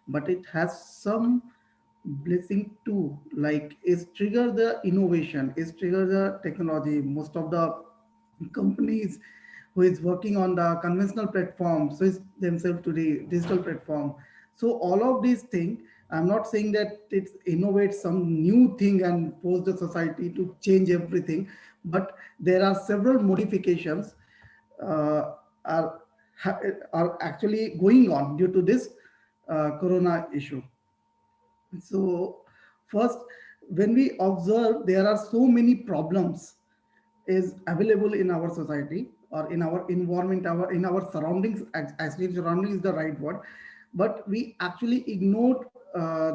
but it has some blessing too, like is trigger the innovation, is trigger the technology. Most of the companies who is working on the conventional platform switch themselves to the digital platform. So all of these things, I'm not saying that it innovates some new thing and force the society to change everything, but there are several modifications uh, are are actually going on due to this corona issue. So first, when we observe, there are so many problems is available in our society or in our environment, our in our surroundings. Actually, surrounding is the right word, but we actually ignored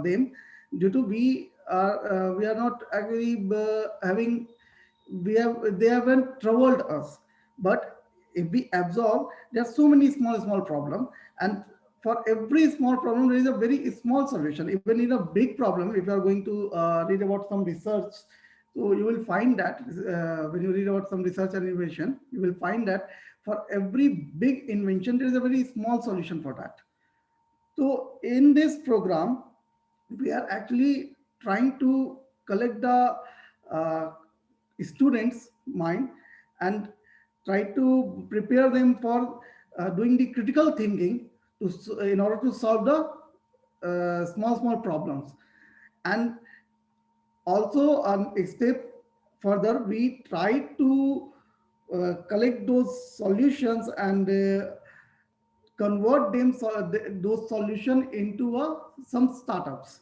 them due to we are not actually having, we have, they haven't troubled us. But if we absorb, there are so many small problems, and for every small problem there is a very small solution. Even in a big problem, if you are going to read about some research, so you will find that when you read about some research and innovation, you will find that for every big invention there is a very small solution for that. So in this program, we are actually trying to collect the uh, students' mind and try to prepare them for doing the critical thinking in order to solve the small problems. And also, a step further, we try to collect those solutions and convert those solution into some startups.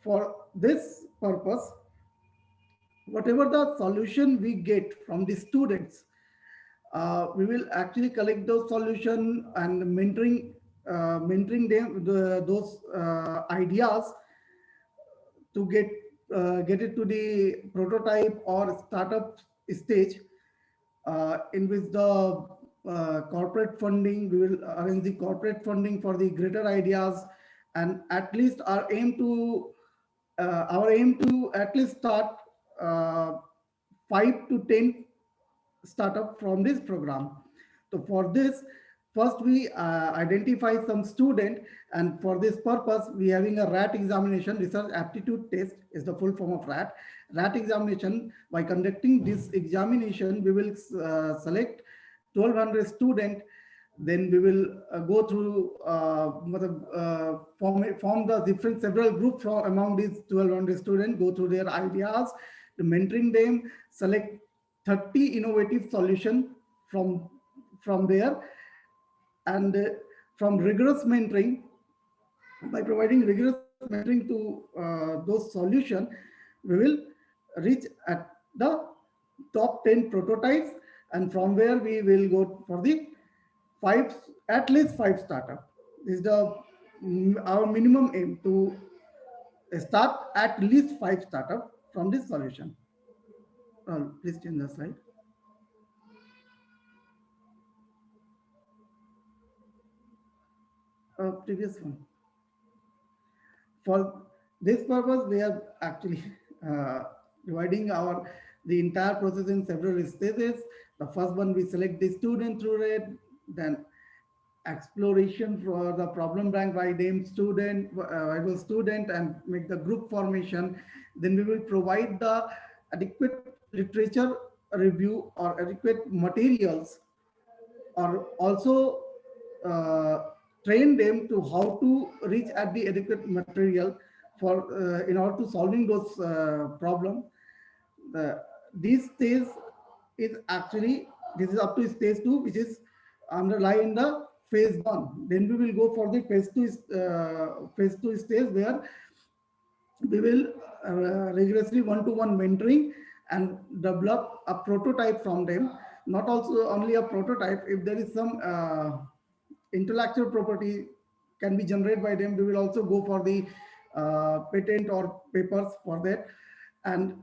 For this purpose, whatever the solution we get from the students, we will actually collect those solution and mentoring them those ideas to get it to the prototype or startup stage, in which the corporate funding, we will arrange the corporate funding for the greater ideas. And at least our aim to at least start uh, 5 to 10 startup from this program. So for this, first we identify some student, and for this purpose, we having a RAT examination, research aptitude test is the full form of RAT. RAT examination. By conducting this examination, we will select 1,200 student. Then we will go through form the different several groups from among these 1,200 students, go through their ideas, to mentoring them, select 30 innovative solution from there. And from rigorous mentoring, by providing rigorous mentoring to those solution, we will reach at the top 10 prototypes, and from where we will go for the five, at least five startup. This is the our minimum aim, to start at least five startup from this solution. Please change the slide. Previous one. For this purpose, we are actually uh, dividing the entire process in several stages. The first one, we select the student through it, then exploration for the problem bank by name student, viable student, and make the group formation. Then we will provide the adequate literature review or adequate materials, or also uh, train them to how to reach at the adequate material for in order to solving those problem. This stage is actually, this is up to stage 2, which is underlie in the phase 1. Then we will go for the phase 2 stage, where we will rigorously one-to-one mentoring and develop a prototype from them. Not also only a prototype, if there is some intellectual property can be generated by them, we will also go for the patent or papers for that. And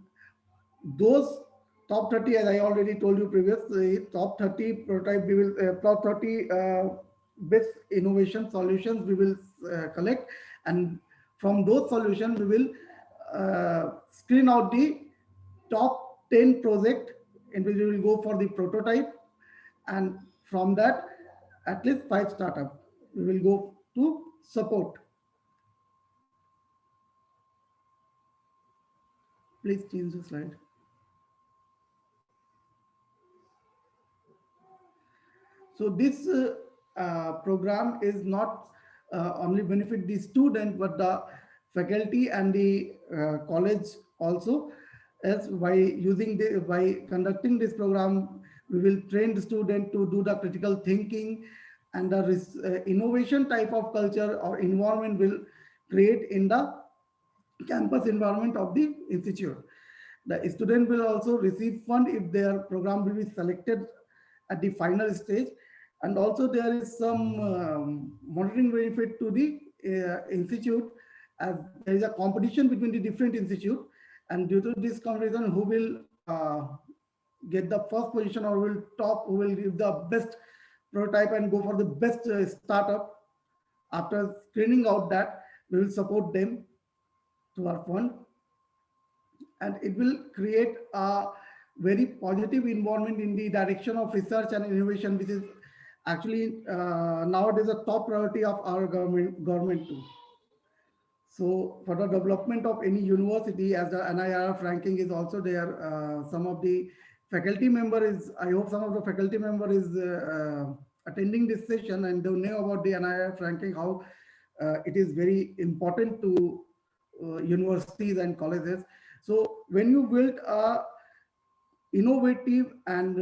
those top 30, as I already told you previously, top 30 prototype, we will top 30 best innovation solutions we will collect. And from those solutions, we will screen out the top 10 project in which we will go for the prototype. And from that, at least five startup we will go to support. Please change the slide. So this program is not only benefit the student, but the faculty and the college also. As by conducting this program, we will train the student to do the critical thinking, and the innovation type of culture or environment will create in the campus environment of the institute. The student will also receive fund if their program will be selected at the final stage. And also there is some monitoring benefit to the institute, as there is a competition between the different institute, and due to this comparison, who will get the first position or will top, who will give the best prototype and go for the best startup. After screening out that, we will support them to our fund, and it will create a very positive environment in the direction of research and innovation, which is actually nowadays a top priority of our government too. So for the development of any university, as the NIRF ranking is also there, some of the faculty member is, I hope some of the faculty member is attending this session and they know about the NIRF ranking, how it is very important to universities and colleges. So when you build a innovative and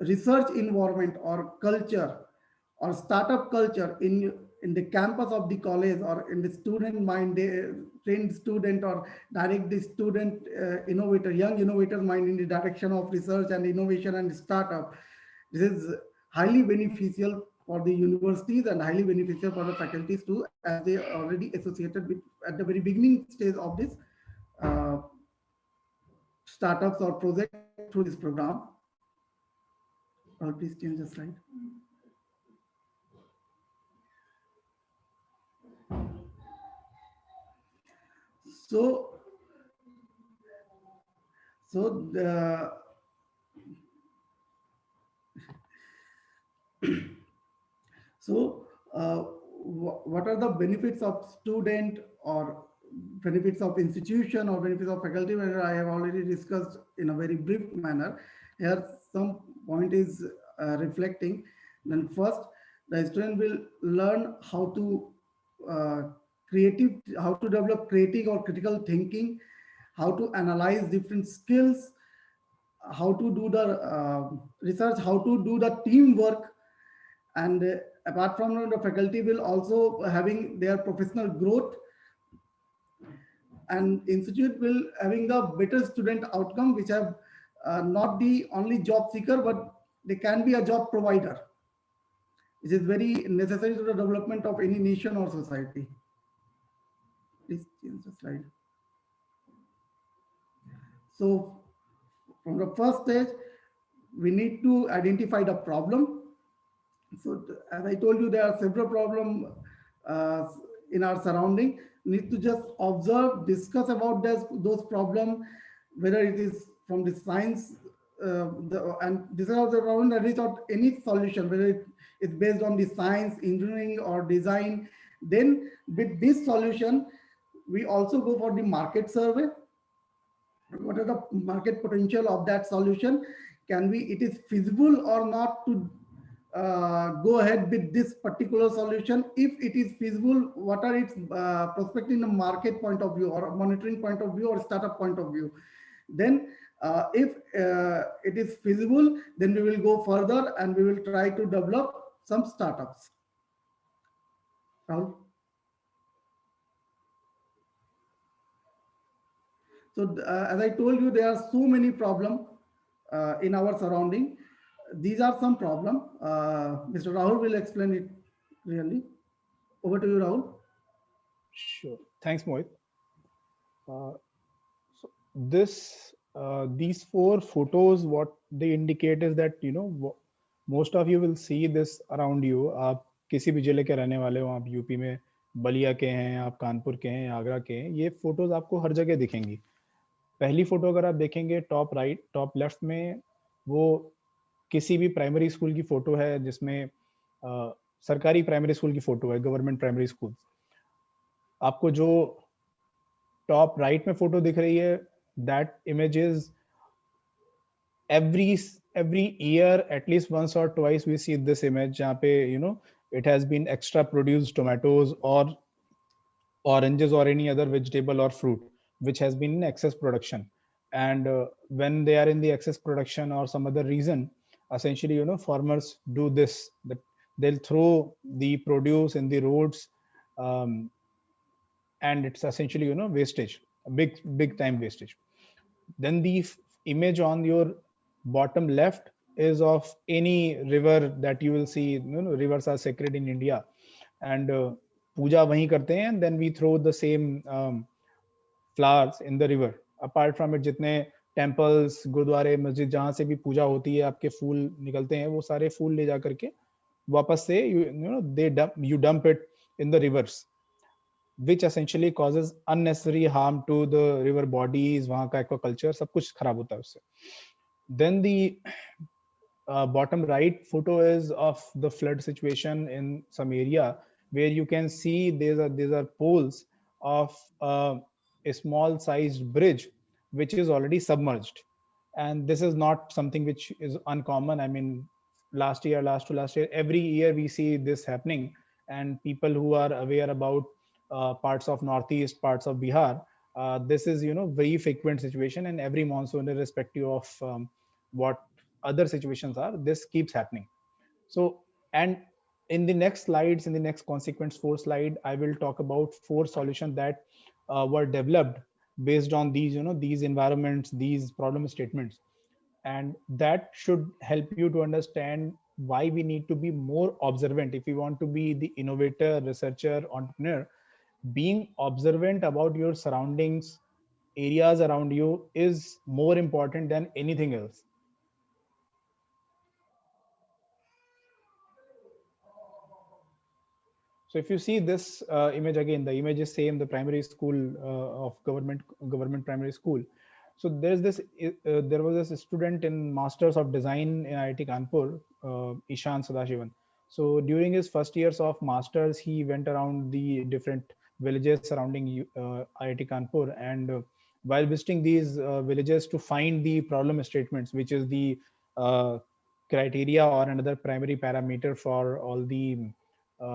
research environment or culture or startup culture in the campus of the college or in the student mind, they train student or direct the student innovator, young innovator mind in the direction of research and innovation and startup. This is highly beneficial for the universities and highly beneficial for the faculties too, as they are already associated with at the very beginning stage of this uh, startups or project through this program. Please change the slide. So, so the so what are the benefits of student or benefits of institution or benefits of faculty? Where I have already discussed in a very brief manner. Here, some point is reflecting. Then first, the student will learn how to uh, how to develop creative or critical thinking, how to analyze different skills, how to do the research, how to do the teamwork, and apart from that, the faculty will also having their professional growth, and institute will having the better student outcome, which have not the only job seeker, but they can be a job provider, which is very necessary to the development of any nation or society. Please change the slide. So from the first stage, we need to identify the problem. So as I told you, there are several problems uh, in our surrounding. We need to just observe, discuss about those problems, whether it is from the science, and this is the problem that is not any solution, whether it is based on the science, engineering, or design. Then with this solution, we also go for the market survey. What are the market potential of that solution? Can we, it is feasible or not to go ahead with this particular solution? If it is feasible, what are its prospect in the market point of view or monitoring point of view or startup point of view? Then if it is feasible, then we will go further and we will try to develop some startups. Rahul? So as I told you, there are so many problems in our surrounding. These are some problem. Mr. Rahul will explain it really. Over to you, Rahul. Sure. Thanks, Mohit. So these four photos, what they indicate is that most of you will see this around you. आप किसी भी जिले के रहने वाले हो, आप UP में बलिया के हैं, आप कानपुर के हैं, आगरा के हैं, ये फोटोज आपको हर जगह दिखेंगी. पहली फोटो अगर आप देखेंगे टॉप राइट, टॉप लेफ्ट में, वो किसी भी प्राइमरी स्कूल की फोटो है, जिसमें सरकारी प्राइमरी स्कूल की फोटो है, गवर्नमेंट प्राइमरी स्कूल. आपको जो टॉप राइट में फोटो दिख रही है, that image is every every year at least once or twice we see this image जहाँ पे it has been extra produced tomatoes or oranges or any other vegetable or fruit which has been in excess production. And when they are in the excess production or some other reason, essentially farmers do this, that they'll throw the produce in the roads, um, and it's essentially wastage, a big time wastage. Then the image on your bottom left is of any river that you will see. Rivers are sacred in India, and puja wahi karte hain, and then we throw the same flowers in the river. Apart from it, जितने temples, गुरुद्वारे, मस्जिद जहाँ से भी पूजा होती है, आपके फूल निकलते हैं, वो सारे फूल ले जा करके वापस से you dump it in the rivers, which essentially causes unnecessary harm to the river bodies. वहाँ का aquaculture सब कुछ खराब होता है उससे. Then the bottom right photo is of the flood situation in some area where you can see these are poles of a small sized bridge which is already submerged. And this is not something which is uncommon. I mean, last year, every year we see this happening. And people who are aware about parts of northeast, parts of Bihar, this is very frequent situation, and every monsoon, irrespective of what other situations are, this keeps happening. So, and in the next slides, in the next consequence 4 slide, I will talk about 4 solutions that were developed based on these environments, these problem statements. And that should help you to understand why we need to be more observant if you want to be the innovator, researcher, entrepreneur. Being observant about your surroundings, areas around you, is more important than anything else. So if you see this image again, the image is same, the primary school of government primary school. So there's this there was this student in Masters of Design in IIT Kanpur, Ishan Sadashivan. So during his first years of masters, he went around the different villages surrounding IIT Kanpur, and while visiting these villages to find the problem statements, which is the uh, criteria or another primary parameter for all the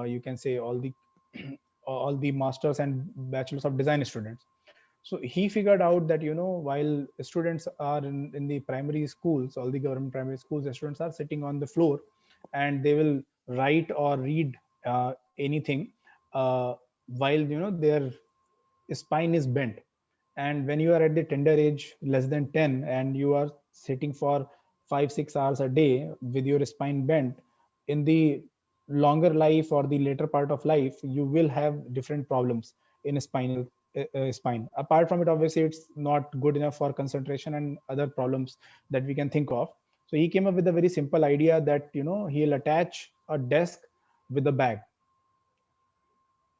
you can say all the all the masters and bachelors of design students. So he figured out that while students are in the primary schools, all the government primary schools, the students are sitting on the floor and they will write or read anything while their spine is bent. And when you are at the tender age less than 10 and you are sitting for 5-6 hours a day with your spine bent, in the longer life or the later part of life, you will have different problems in spinal spine. Apart from it, obviously it's not good enough for concentration and other problems that we can think of. So he came up with a very simple idea that he'll attach a desk with a bag.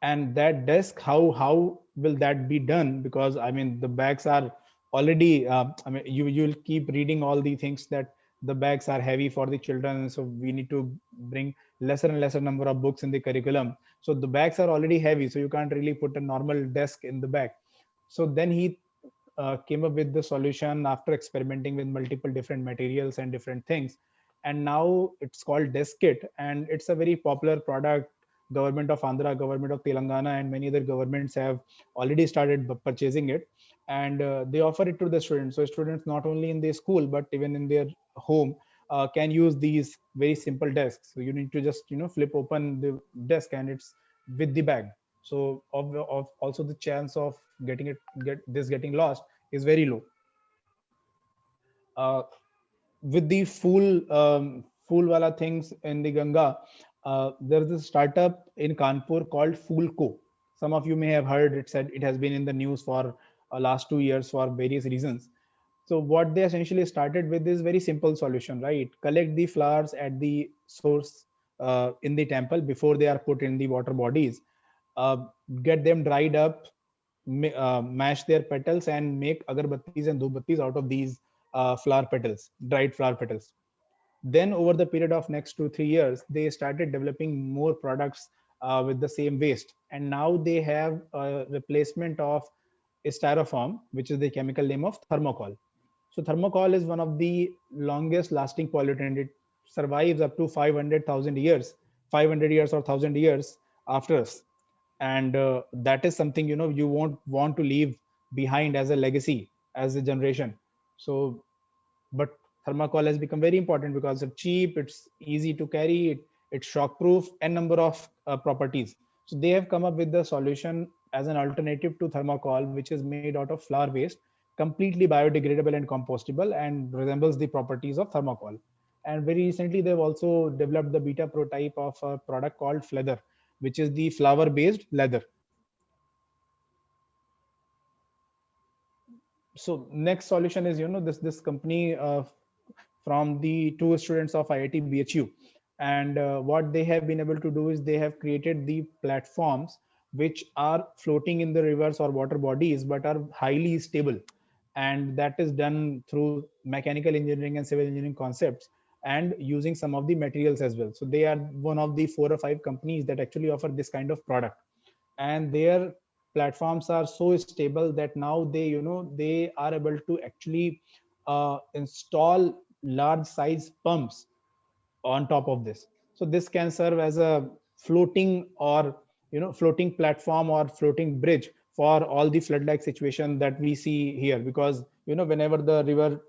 And that desk, how will that be done? Because I mean, the bags are already I mean, you'll keep reading all the things that the bags are heavy for the children, so we need to bring lesser and lesser number of books in the curriculum. So the bags are already heavy, so you can't really put a normal desk in the bag. So then he came up with the solution after experimenting with multiple different materials and different things. And now it's called DeskKit, and it's a very popular product. Government of Andhra, government of Telangana, and many other governments have already started purchasing it, and they offer it to the students. So students, not only in their school but even in their home, can use these very simple desks. So you need to just flip open the desk and it's with the bag. So of also the chance of getting lost is very low. uh, with the fool wala things in the Ganga, there's a startup in Kanpur called Foolco. Some of you may have heard it. Said it has been in the news for last 2 years for various reasons. So what they essentially started with is very simple solution, right? Collect the flowers at the source in the temple before they are put in the water bodies. uh, get them dried up, mash their petals, and make agarbattis and dhoobattis out of these flower petals, dried flower petals. Then over the period of next 2-3 years, they started developing more products with the same waste, and now they have a replacement of styrofoam, which is the chemical name of thermocol. So thermocol is one of the longest lasting pollutant. It survives up to 500,000 years, 500 years or 1,000 years after us. And that is something, you won't want to leave behind as a legacy, as a generation. So, but thermocol has become very important because it's cheap, it's easy to carry, it's shock proof, and number of properties. So they have come up with the solution as an alternative to thermocol, which is made out of flour waste, completely biodegradable and compostable, and resembles the properties of thermocol. And very recently, they've also developed the beta prototype of a product called Fleather, which is the flower based leather. So next solution is, this company from the two students of IIT BHU, and what they have been able to do is they have created the platforms which are floating in the rivers or water bodies but are highly stable, and that is done through mechanical engineering and civil engineering concepts, and using some of the materials as well. So they are one of the 4 or 5 companies that actually offer this kind of product, and their platforms are so stable that now they are able to actually install large size pumps on top of this. So this can serve as a floating, or floating platform or floating bridge for all the flood like situation that we see here, because whenever the river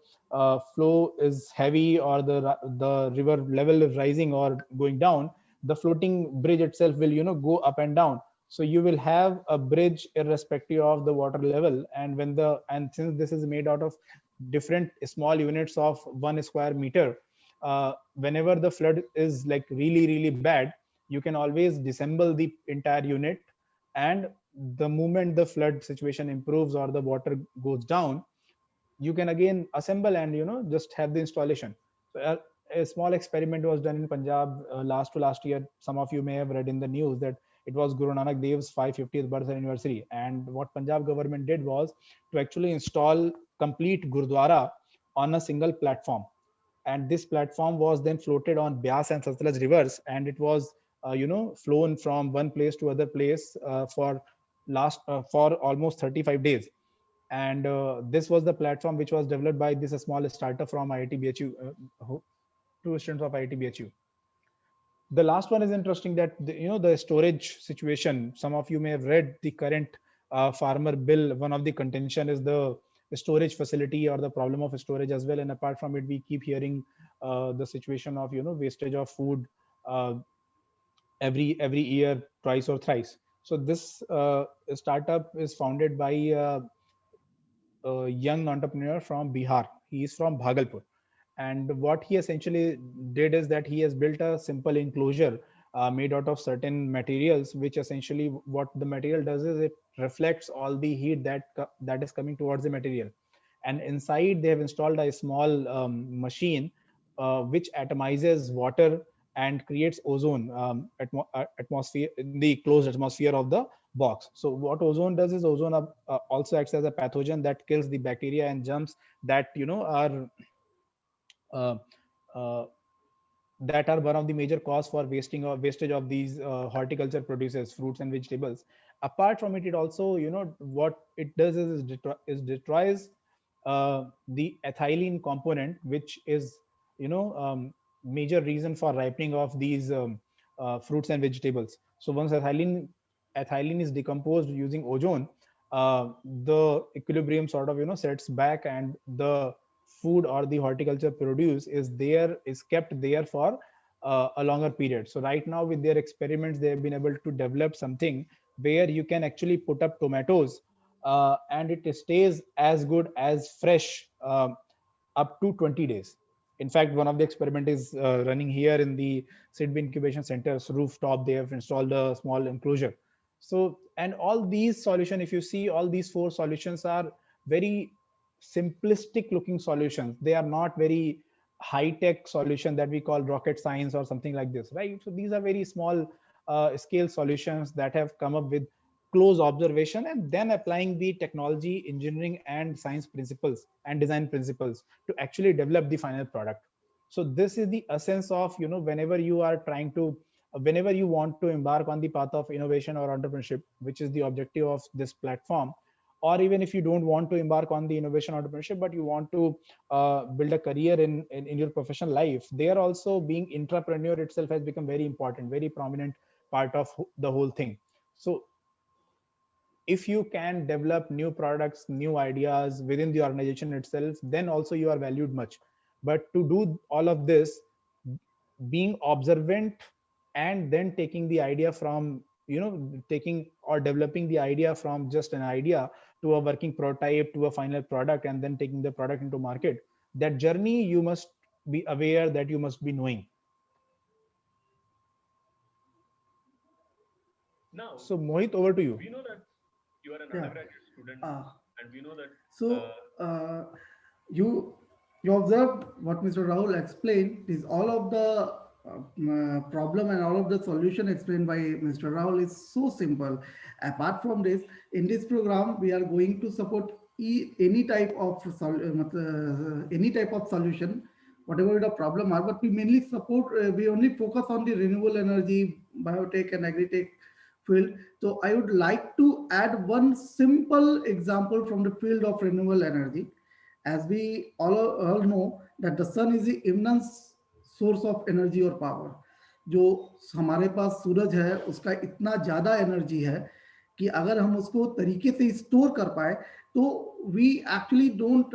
flow is heavy, or the river level is rising or going down, the floating bridge itself will go up and down. So you will have a bridge irrespective of the water level. And since this is made out of different small units of 1 square meter, whenever the flood is like really bad, you can always disassemble the entire unit, and the moment the flood situation improves or the water goes down, you can again assemble and just have the installation. So a small experiment was done in Punjab last to last year. Some of you may have read in the news that it was Guru Nanak Dev's 550th birth anniversary, and what Punjab government did was to actually install complete Gurdwara on a single platform. And this platform was then floated on Byas and Satluj rivers, and it was flown from one place to other place for almost 35 days. And this was the platform which was developed by this small startup from IIT BHU, two students of IIT BHU. The last one is interesting, that the storage situation. Some of you may have read the current farmer bill. One of the contention is the storage facility or the problem of storage as well. And apart from it, we keep hearing the situation of wastage of food uh, every year, twice or thrice. So this startup is founded by a young entrepreneur from Bihar. He is from Bhagalpur. And what he essentially did is that he has built a simple enclosure made out of certain materials, which essentially what the material does is it reflects all the heat that is coming towards the material. And inside they have installed a small machine which atomizes water and creates ozone atmosphere in the closed atmosphere of the box. So what ozone does is ozone also acts as a pathogen that kills the bacteria and germs that are uh, uh, that are one of the major cause for wastage of these horticulture produces, fruits and vegetables. Apart from it, it also what it does is destroys the ethylene component, which is major reason for ripening of these fruits and vegetables. So once ethylene is decomposed using ozone, the equilibrium sort of sets back, and the food or the horticulture produce is kept there for a longer period. So right now with their experiments, they have been able to develop something where you can actually put up tomatoes and it stays as good as fresh up to 20 days. In fact, one of the experiment is running here in the SIDBI Incubation Center's rooftop. They have installed a small enclosure. So, and all these solutions, if you see, all these 4 solutions are very simplistic looking solutions. They are not very high tech solution that we call rocket science or something like this, right? So these are very small scale solutions that have come up with close observation and then applying the technology, engineering, and science principles and design principles to actually develop the final product. So this is the essence of whenever you are trying to whenever you want to embark on the path of innovation or entrepreneurship, which is the objective of this platform, or even if you don't want to embark on the innovation entrepreneurship, but you want to build a career in your professional life, there also being entrepreneur itself has become very important, very prominent part of the whole thing. So if you can develop new products, new ideas within the organization itself, then also you are valued much. But to do all of this, being observant and then taking the idea from, taking or developing the idea from just an idea to a working prototype to a final product, and then taking the product into market, that journey you must be aware, that you must be knowing. Now, So Mohit, over to you. we know that you are an Yeah. undergraduate student, Uh, and we know that so you you observed what Mr. Rahul explained is all of the problem and all of the solution explained by Mr. Rahul is so simple. Apart from this, in this program, we are going to support any type of any type of solution, whatever the problem are. But we mainly support. We only focus on the renewable energy, biotech, and agri-tech field. So I would like to add one simple example from the field of renewable energy. As we all know that the sun is the immense source of energy or power. जो हमारे पास सूरज है उसका इतना ज़्यादा energy है कि अगर हम उसको तरीके से स्टोर कर पाए तो we actually don't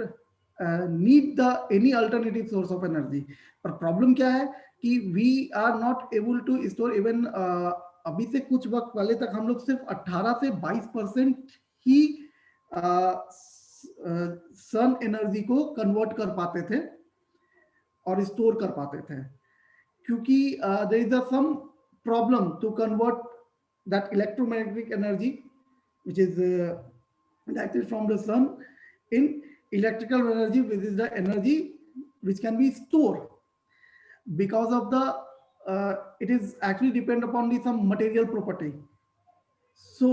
need the any alternative source of energy. पर प्रॉब्लम क्या है कि we are not able to store even. अभी से कुछ वक्त पहले तक हम लोग सिर्फ 18 से 22% ही सन एनर्जी को कन्वर्ट कर पाते थे और स्टोर कर पाते थे, क्योंकि there is some problem to convert that electromagnetic energy which is directed from the sun in electrical energy, which is the energy which can be stored because of the it is actually depend upon the some material property. So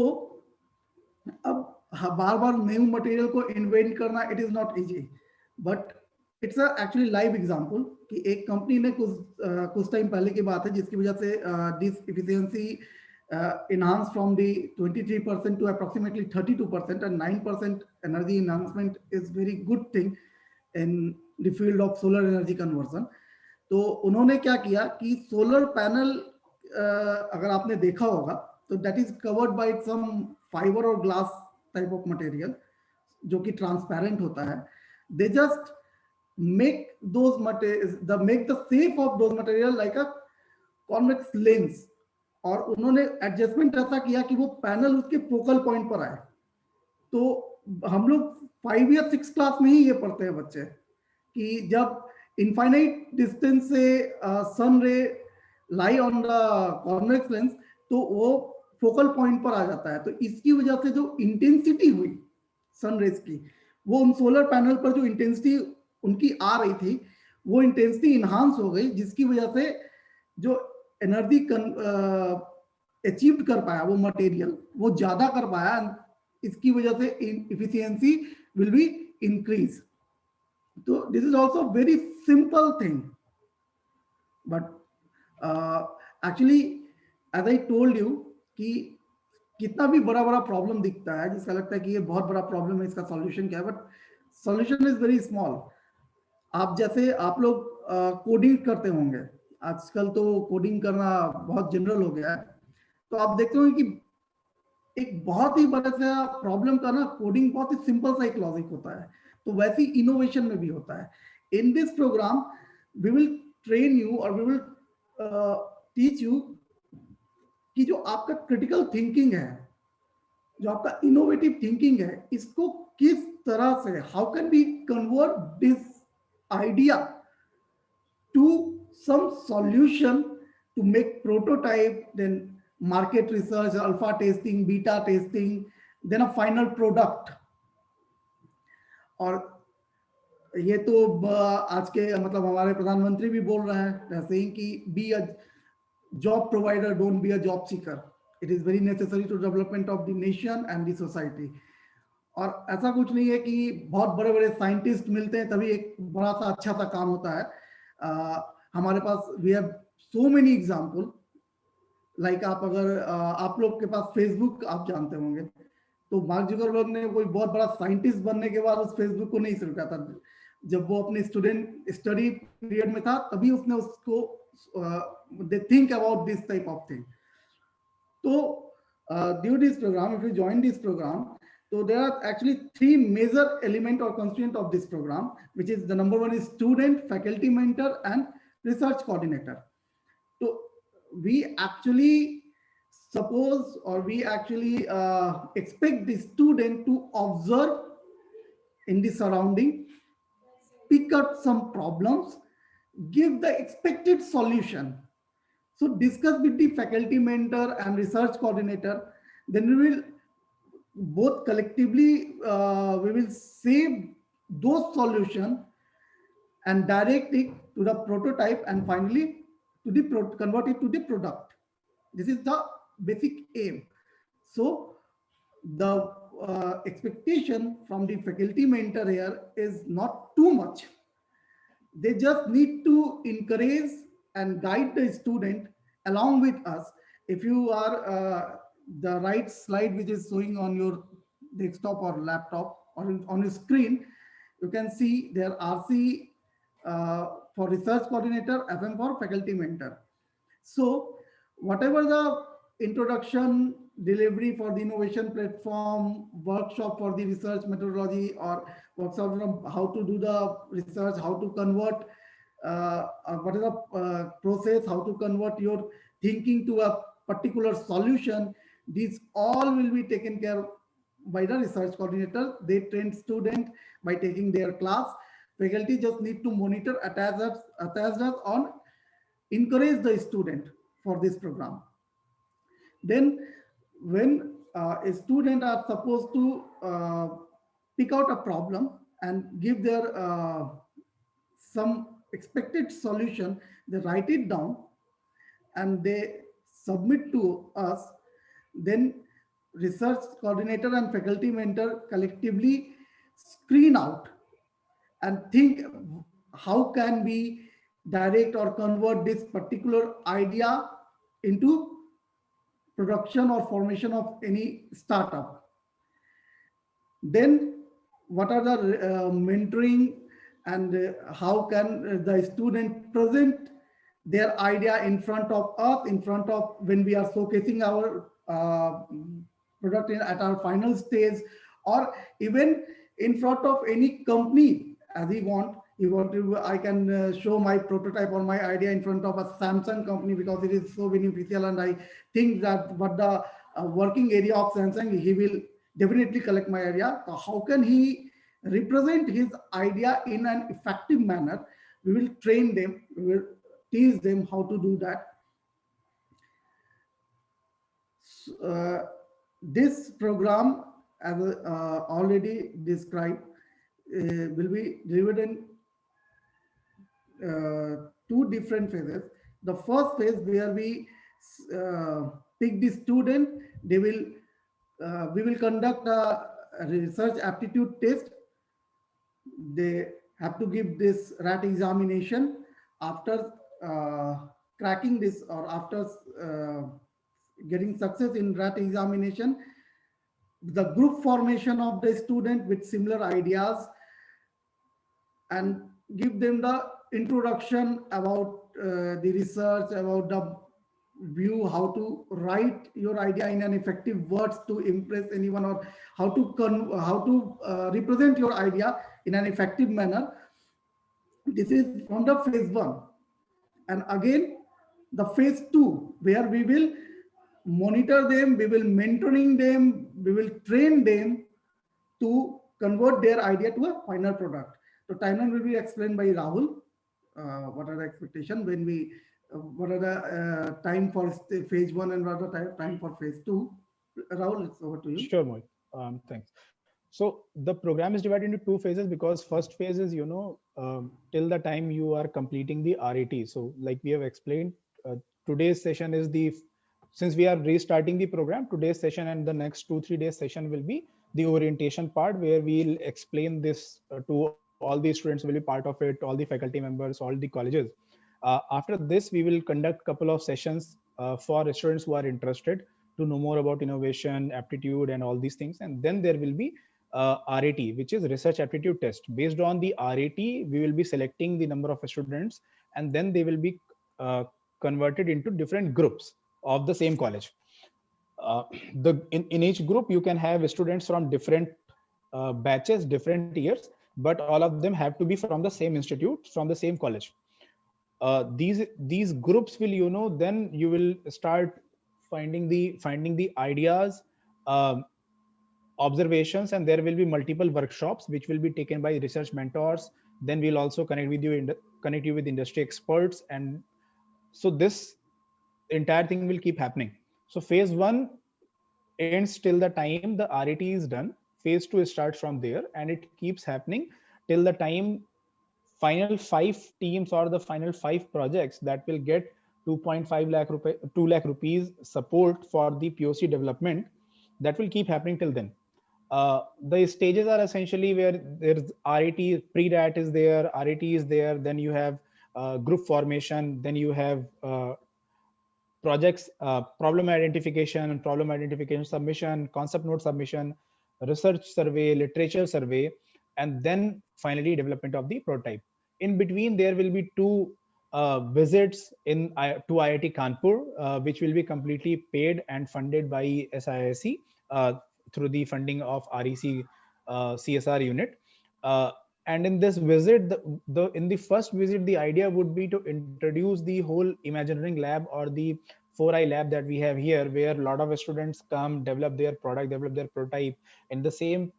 अब बार बार new material को invent करना it is not easy, but it's actually live example कि एक company ने कुछ time पहले की बात है जिसकी वजह से this efficiency enhanced from the 23% to approximately 32%, and 9% energy enhancement is very good thing in the field of solar energy conversion. तो उन्होंने क्या किया कि सोलर पैनल अगर आपने देखा होगा तो that is covered by some fibre और ग्लास टाइप ऑफ मटेरियल जो कि ट्रांसपेरेंट होता है. They just make those material make the shape of those material like a convex lens, और उन्होंने एडजस्टमेंट ऐसा किया कि वो पैनल उसके फोकल पॉइंट पर आए. तो हम लोग 5 या 6 क्लास में ही ये पढ़ते हैं बच्चे कि जब इनफाइनाइट डिस्टेंस से सन रे lie on the convex lens तो वो फोकल पॉइंट पर आ जाता है. तो इसकी वजह से जो इंटेंसिटी हुई सन रेज की, वो उन सोलर पैनल पर जो इंटेंसिटी उनकी आ रही थी वो इंटेंसिटी इनहांस हो गई, जिसकी वजह से जो एनर्जी अचीव कर पाया वो मटेरियल वो ज्यादा कर पाया. इसकी वजह से इफिशियंसी विल बी इंक्रीज. तो this is also very simple thing, but actually as I told you कि कितना भी बड़ा बड़ा प्रॉब्लम दिखता है जिसका लगता है कि ये बहुत बड़ा प्रॉब्लम है, इसका सॉल्यूशन क्या है, but solution is very small. आप जैसे आप लोग कोडिंग करते होंगे, आजकल तो कोडिंग करना बहुत जनरल हो गया है, तो आप देखते होंगे कि एक बहुत ही बड़ा सा प्रॉब्लम का ना कोडिंग बहुत ही सिंपल सा एक लॉजिक होता है. तो वैसे ही इनोवेशन में भी होता है. In this programme we will train you और वी विल टीच यू कि जो आपका क्रिटिकल थिंकिंग है, जो आपका इनोवेटिव थिंकिंग है, इसको किस तरह से how can be convert this idea to some solution to make prototype, then market research, alpha testing, beta testing, then a final product. और ये तो आज के मतलब हमारे प्रधानमंत्री भी बोल रहे हैं saying कि be a job provider, don't be a job seeker. It is very necessary to development of the nation and the society. और ऐसा कुछ नहीं है कि बहुत बड़े बड़े साइंटिस्ट मिलते हैं तभी एक बड़ा सा अच्छा सा काम होता है. हमारे पास we have so many example. Like आप अगर आप लोग के पास फेसबुक आप जानते होंगे, तो मार्क जुकरबर्ग ने कोई बहुत बड़ा साइंटिस्ट बनने के बाद उस फेसबुक को नहीं शुरू किया था। जब वो अपने स्टूडेंट स्टडी पीरियड में था तभी उसने उसको they think about this type of thing. So due to this program, if you join this program, so there are actually three major element or constituent of this program, which is the number one is student, faculty mentor, and research coordinator. So we actually suppose or we actually expect the student to observe in the surrounding, pick up some problems, give the expected solution. So discuss with the faculty mentor and research coordinator. Then we will both collectively we will save those solution and direct it to the prototype and finally to the convert it to the product. This is the basic aim. So the expectation from the faculty mentor here is not too much. They just need to encourage and guide the student along with us. If you are the right slide which is showing on your desktop or laptop or on your screen, you can see there RC for research coordinator, FM for faculty mentor. So whatever the introduction, delivery for the innovation platform, workshop for the research methodology, or workshop on how to do the research, how to convert, what is the process, how to convert your thinking to a particular solution, these all will be taken care by the research coordinator. They train student by taking their class. Faculty just need to monitor, attach us on, encourage the student for this program. Then when a student are supposed to pick out a problem and give their some expected solution, they write it down and they submit to us. Then research coordinator and faculty mentor collectively screen out and think how can we direct or convert this particular idea into production or formation of any startup. Then what are the mentoring and how can the student present their idea in front of us, in front of when we are showcasing our product at our final stage, or even in front of any company as we want. You want to, I can show my prototype or my idea in front of a Samsung company because it is so beneficial, and I think that what the working area of Samsung, he will definitely collect my idea. So how can he represent his idea in an effective manner? We will train them, we will teach them how to do that. This program, as already described, will be delivered in two different phases. The first phase where we pick the student, they will we will conduct a research aptitude test. They have to give this RAT examination. After cracking this or after getting success in RAT examination, the group formation of the student with similar ideas and give them the introduction about the research, about the view, how to write your idea in an effective words to impress anyone, or how to represent your idea in an effective manner. This is from the phase one. And again, the phase two, where we will monitor them, we will mentoring them, we will train them to convert their idea to a final product. So timeline will be explained by Rahul. What are the expectations when we, what are the time for phase one and what are the time for phase two? Rahul, it's over to you. Sure, Mohit. Thanks. So the program is divided into two phases because first phase is, till the time you are completing the RET. So like we have explained, today's session is since we are restarting the program, today's session and the next 2-3 days session will be the orientation part where we'll explain this to all the students will be part of it, all the faculty members, all the colleges. After this, we will conduct a couple of sessions for students who are interested to know more about innovation, aptitude, and all these things. And then there will be RAT, which is research aptitude test. Based on the RAT, we will be selecting the number of students, and then they will be converted into different groups of the same college. In each group you can have students from different batches, different years, but all of them have to be from the same institute, from the same college. These groups will, then you will start finding the ideas, um, observations, and there will be multiple workshops which will be taken by research mentors. Then we'll also connect you with industry experts, and so this entire thing will keep happening. So phase one ends till the time the RAT is done. Phase two starts from there, and it keeps happening till the time final 5 teams or the final 5 projects that will get 2.5 lakh 2 lakh rupees support for the POC development. That will keep happening till then. The stages are essentially where there's RAT, pre-RAT is there, RAT is there, then you have group formation, then you have projects, problem identification submission, concept note submission, research survey, literature survey, and then finally development of the prototype. In between there will be two visits to IIT Kanpur, which will be completely paid and funded by SIIC through the funding of REC CSR unit. And in this visit, in the first visit, the idea would be to introduce the whole Imagineering lab or the 4i lab that we have here, where a lot of students come, develop their product, develop their prototype in the same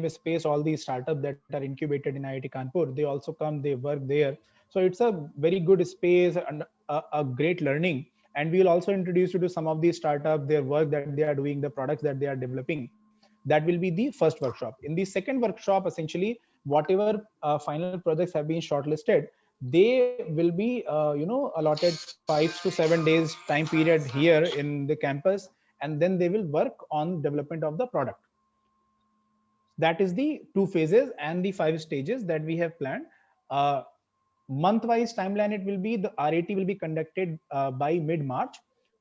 space. All these startups that are incubated in IIT Kanpur, they also come, they work there. So it's a very good space and a great learning. And we will also introduce you to some of these startups, their work that they are doing, the products that they are developing. That will be the first workshop. In the second workshop, essentially, whatever final projects have been shortlisted, they will be allotted 5 to 7 days time period here in the campus, and then they will work on development of the product. That is the 2 phases and the 5 stages that we have planned. Month-wise timeline, it will be the RAT will be conducted by mid-March.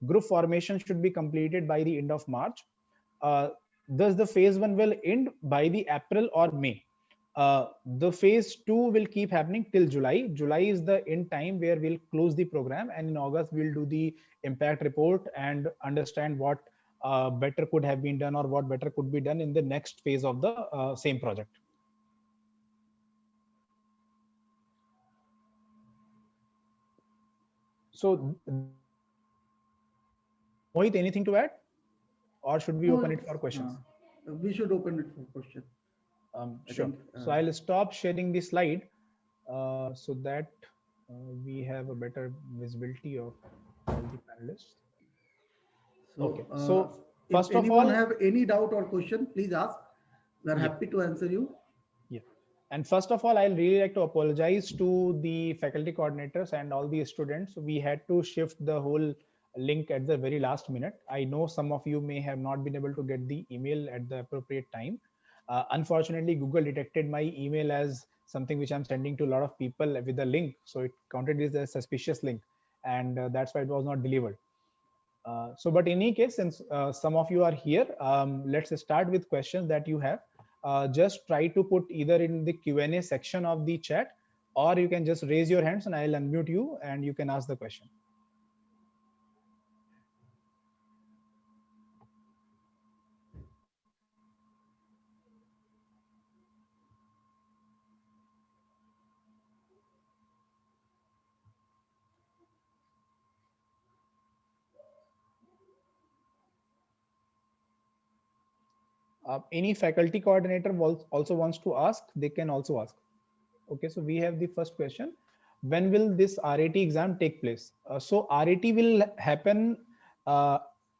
Group formation should be completed by the end of March. Thus the phase one will end by the April or May. The phase two will keep happening till July. July is the end time where we'll close the program, and in August we'll do the impact report and understand what better could have been done or what better could be done in the next phase of the same project. So, Mohit, anything to add, or should we open it for questions? We should open it for question. Sure. So I'll stop sharing the slide so that we have a better visibility of all the panelists. So, okay. So first if of anyone all, have any doubt or question, please ask. We are happy to answer you. Yeah. And first of all, I'll really like to apologize to the faculty coordinators and all the students. We had to shift the whole link at the very last minute. I know some of you may have not been able to get the email at the appropriate time. Unfortunately, Google detected my email as something which I'm sending to a lot of people with a link. So it counted as a suspicious link, and that's why it was not delivered. But in any case, since some of you are here, let's start with questions that you have. Just try to put either in the Q&A section of the chat, or you can just raise your hands and I'll unmute you and you can ask the question. Any faculty coordinator also wants to ask, they can also ask. Okay, so we have the first question. When will this RAT exam take place? So RAT will happen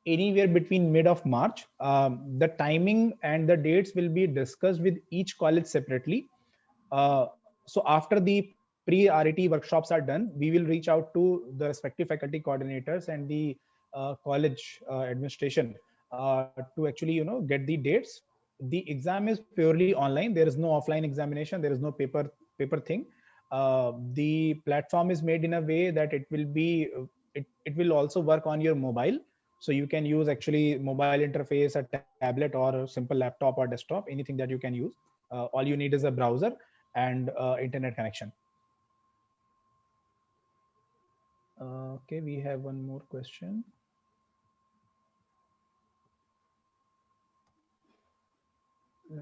anywhere between mid of March. The timing and the dates will be discussed with each college separately. So after the pre-RAT workshops are done, we will reach out to the respective faculty coordinators and the college administration to actually get the dates. The exam is purely online. There is no offline examination. There is no paper thing. The platform is made in a way that it will be it will also work on your mobile. So you can use actually mobile interface, a tablet, or a simple laptop or desktop, anything that you can use. All you need is a browser and internet connection. Okay, we have one more question.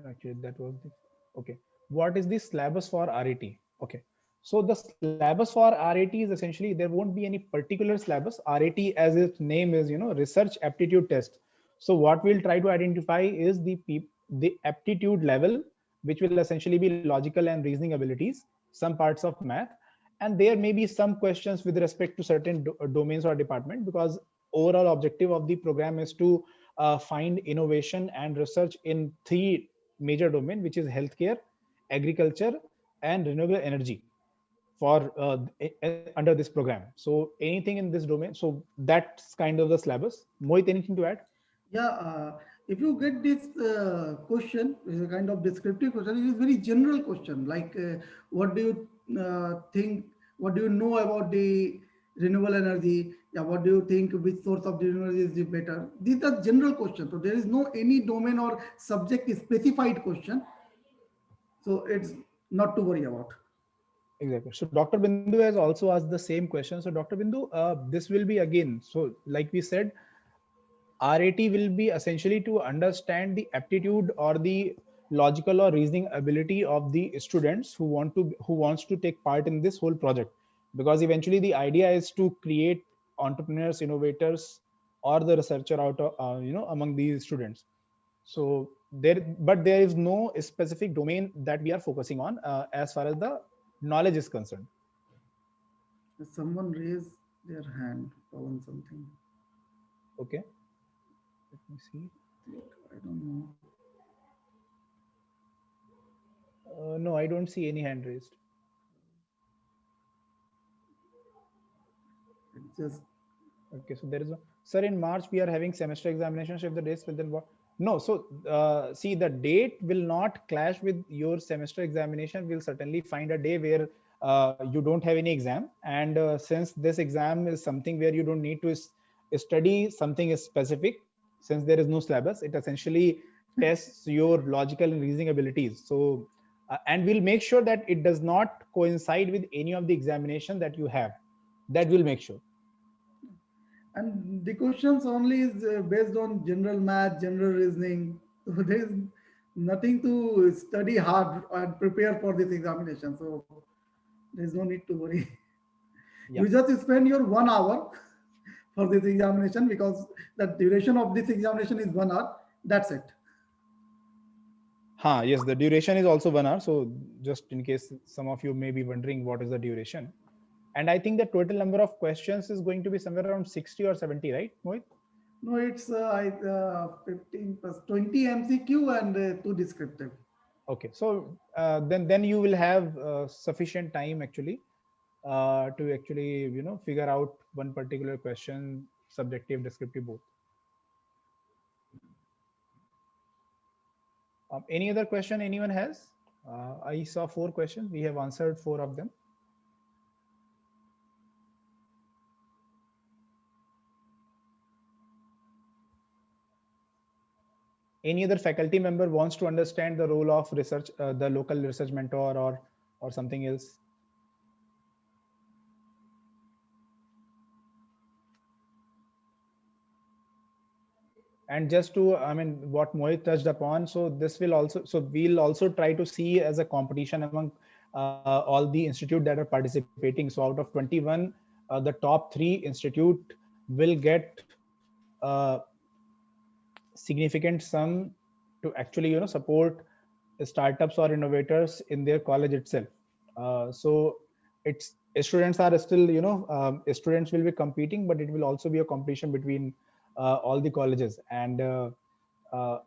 Actually, that was the okay. What is the syllabus for RAT? Okay, so the syllabus for RAT is essentially there won't be any particular syllabus. RAT, as its name is, research aptitude test. So what we'll try to identify is the aptitude level, which will essentially be logical and reasoning abilities, some parts of math, and there may be some questions with respect to certain domains or department, because overall objective of the program is to find innovation and research in three major domain, which is healthcare, agriculture, and renewable energy for under this program. So anything in this domain. So that's kind of the syllabus. Mohit, anything to add? Yeah, if you get this question, is a kind of descriptive question, it is very general question. Like, what do you think? What do you know about the renewable energy? Yeah, what do you think? Which source of the renewable energy is the better? These are general questions. So there is no any domain or subject specified question. So it's not to worry about. Exactly. So Dr. Bindu has also asked the same question. So Dr. Bindu, this will be again, so like we said, RAT will be essentially to understand the aptitude or the logical or reasoning ability of the students who wants to take part in this whole project, because eventually the idea is to create entrepreneurs, innovators, or the researcher out of among these students. So there is no specific domain that we are focusing on as far as the knowledge is concerned. Someone raise their hand on something. Okay, let me see. I don't know. No, I don't see any hand raised. It's just Okay, so there is a sir, in March we are having semester examinations. If the dates will then what? No, so see, the date will not clash with your semester examination. We'll certainly find a day where you don't have any exam, and since this exam is something where you don't need to study something specific, since there is no syllabus, it essentially tests your logical and reasoning abilities. So, and we'll make sure that it does not coincide with any of the examination that you have. That will make sure. and the questions only is based on general math, general reasoning. So there is nothing to study hard and prepare for this examination. So there is no need to worry. Yeah. You just spend your 1 hour for this examination because the duration of this examination is 1 hour. That's it. Yes, the duration is also 1 hour. So just in case some of you may be wondering what is the duration. And I think the total number of questions is going to be somewhere around 60 or 70, right, Mohit? No, it's 15 plus 20 MCQ and two descriptive. Okay, so then you will have sufficient time actually to actually figure out one particular question, subjective, descriptive, both. Any other question anyone has? I saw 4 questions. We have answered 4 of them. Any other faculty member wants to understand the role of research, the local research mentor, or something else? And just to, I mean, what Mohit touched upon, so this will also, so we'll also try to see as a competition among all the institute that are participating. So out of 21, the top 3 institute will get significant sum to actually support startups or innovators in their college itself. So it's students are still students will be competing, but it will also be a competition between all the colleges, and uh,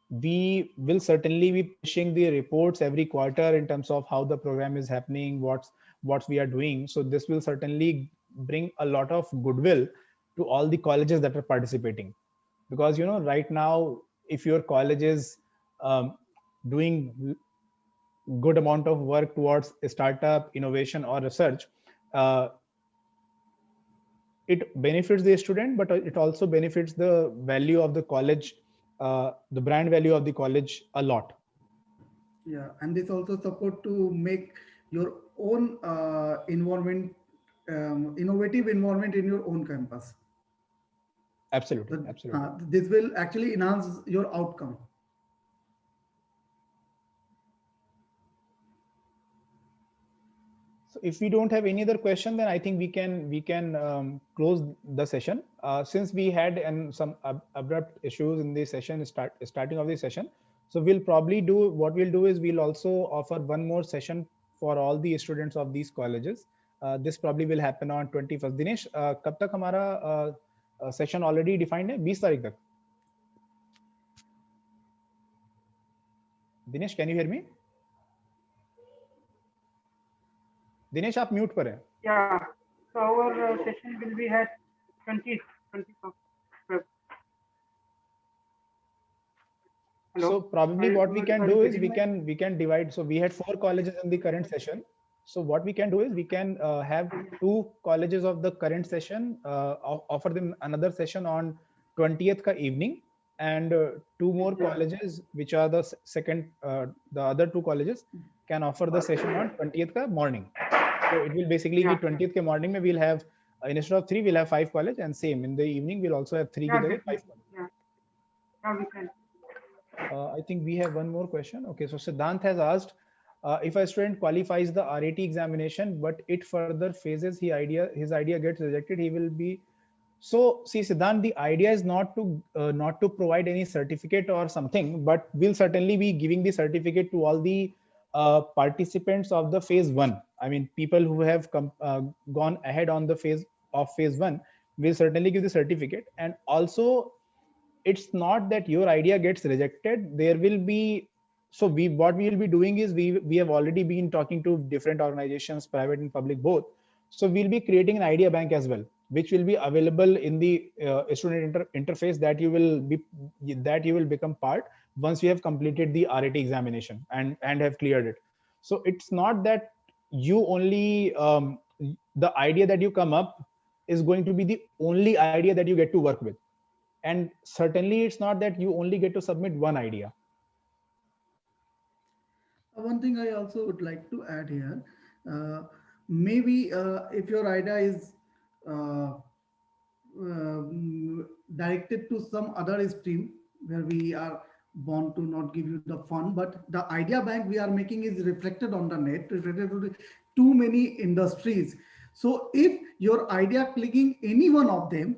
we will certainly be publishing the reports every quarter in terms of how the program is happening, what we are doing. So this will certainly bring a lot of goodwill to all the colleges that are participating, because right now if your college is doing good amount of work towards startup innovation or research, uh, it benefits the student, but it also benefits the value of the college, the brand value of the college a lot. Yeah, and this also support to make your own environment, innovative environment in your own campus. Absolutely, But, absolutely. this will actually enhance your outcome. So if we don't have any other question, then I think we can close the session. Since we had some abrupt issues in the session starting of the session, so we'll probably do what we'll do is we'll also offer one more session for all the students of these colleges. This probably will happen on 21st. Dinesh, कब तक हमारा session already defined है? 20 तारीख तक. Dinesh, can you hear me? Dinesh आप mute पर हैं. Yeah, so our session will be at 20th of Feb. Hello? So probably what we can Sorry, do is Vijay. we can divide. So we had 4 colleges in the current session. So what we can do is we can have 2 colleges of the current session, offer them another session on 20th ka evening, and 2 more colleges which are the second, the other 2 colleges can offer the session on 20th ka morning. So it will basically be 20th ke morning mein we'll have instead of 3 we'll have 5 college, and same in the evening we'll also have 3 ki jagah 5 college. Yeah, we can. I think we have one more question. Okay, so Siddhant has asked, if a student qualifies the RAT examination, but it further phases his idea gets rejected, he will be. So see, Siddhant, the idea is not to provide any certificate or something, but we'll certainly be giving the certificate to all the participants of the phase 1. I mean, people who have gone ahead on the phase 1 will certainly give the certificate. And also, it's not that your idea gets rejected. There will be, so what we will be doing is we have already been talking to different organizations, private and public both. So we'll be creating an idea bank as well, which will be available in the student interface that you will become part once you have completed the RAT examination and have cleared it. So it's not that you only the idea that you come up is going to be the only idea that you get to work with. And certainly it's not that you only get to submit one idea. One thing I also would like to add here, maybe if your idea is uh, directed to some other stream where we are bound to not give you the fund, but the idea bank we are making is reflected on the net, reflected to too many industries. So if your idea clicking any one of them,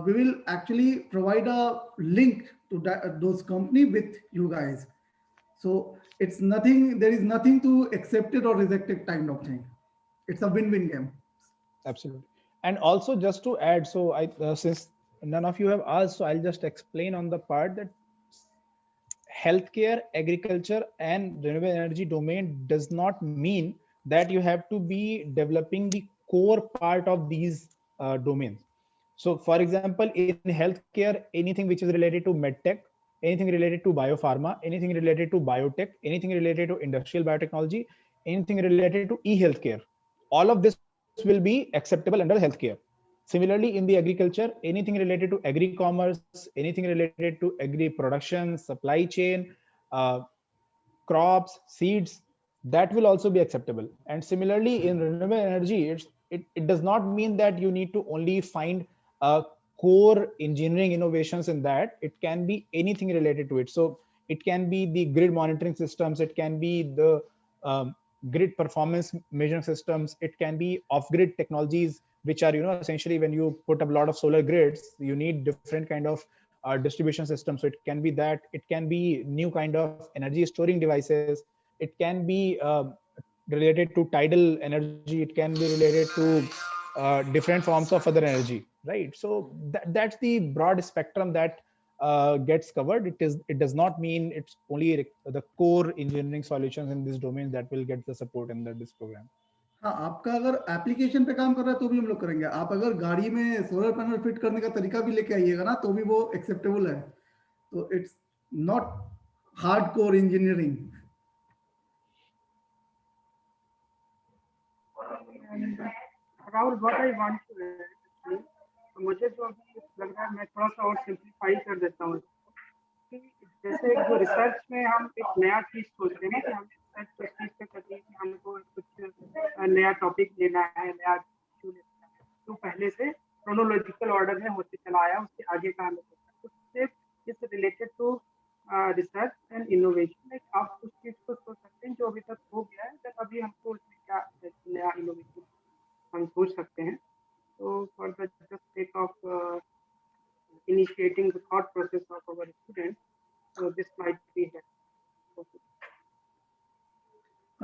we will actually provide a link to those company with you guys. So it's nothing, there is nothing to accepted or rejected kind of thing. It's a win-win game. Absolutely. And also just to add, so since none of you have asked, so I'll just explain on the part that healthcare, agriculture, and renewable energy domain does not mean that you have to be developing the core part of these domains. So for example, in healthcare, anything which is related to medtech, anything related to biopharma, anything related to biotech, anything related to industrial biotechnology, anything related to e-healthcare, all of this will be acceptable under healthcare. Similarly, in the agriculture, anything related to agri-commerce, anything related to agri-production, supply chain, uh, crops, seeds, that will also be acceptable. And similarly, in renewable energy, it does not mean that you need to only find core engineering innovations in that. It can be anything related to it. So it can be the grid monitoring systems, it can be the grid performance measuring systems, it can be off-grid technologies, which are, essentially when you put up a lot of solar grids, you need different kind of distribution system. So it can be that, it can be new kind of energy storing devices, it can be related to tidal energy, it can be related to different forms of other energy, right? So that's the broad spectrum that gets covered. It does not mean it's only the core engineering solutions in this domain that will get the support in this program. हाँ, आपका अगर application पे काम कर रहा है तो भी हम लोग करेंगे. आप अगर गाड़ी में सोलर पैनल फिट करने का तरीका भी लेके आइएगा ना, तो भी वो एक्सेप्टेबल है. तो it's not hardcore engineering. And Rahul, what I want to add मुझे जो अभी लग रहा है मैं थोड़ा सा और सिंप्लीफाई कर देता हूँ कि जैसे जो रिसर्च में हम एक नया चीज सोच रहे हैं ना कि हम रिसर्च किस चीज पे करनी है कि हमको कुछ नया टॉपिक लेना है, नया इशू लेना है, तो पहले से क्रोनोलॉजिकल ऑर्डर में होते चला आया, उसके आगे का हमें सोचना है। उससे is related to research and innovation. Like आप उस चीज को सोच सकते हैं जो अभी तक हो गया है, बट अभी हमको उसमें क्या नया इनोवेशन हम सोच सकते हैं। तो for the just sake of initiating the thought process of our students, so this might be helpful.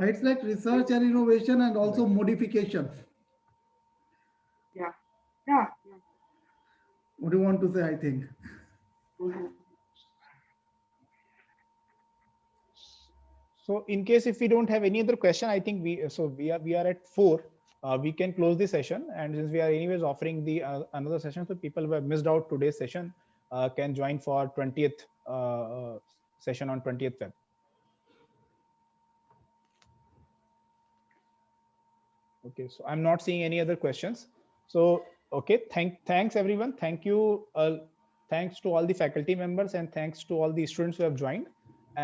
It's like research and innovation and also modification. Yeah, yeah, yeah. What do you want to say? I think. Mhm. So in case if we don't have any other question, I think we are at 4. We can close the session, and since we are anyways offering the another session, so people who have missed out today's session can join for 20th session on 20th Feb. Okay, so I'm not seeing any other questions. So okay, thanks everyone. Thank you. Thanks to all the faculty members and thanks to all the students who have joined.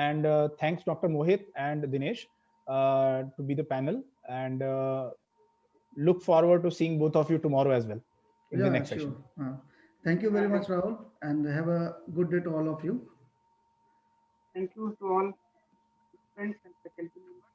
And thanks Dr. Mohit and Dinesh to be the panel. And look forward to seeing both of you tomorrow as well in the Yeah, next sure. session. Thank you very much, Rahul, and have a good day to all of you. Thank you to all friends and faculty members.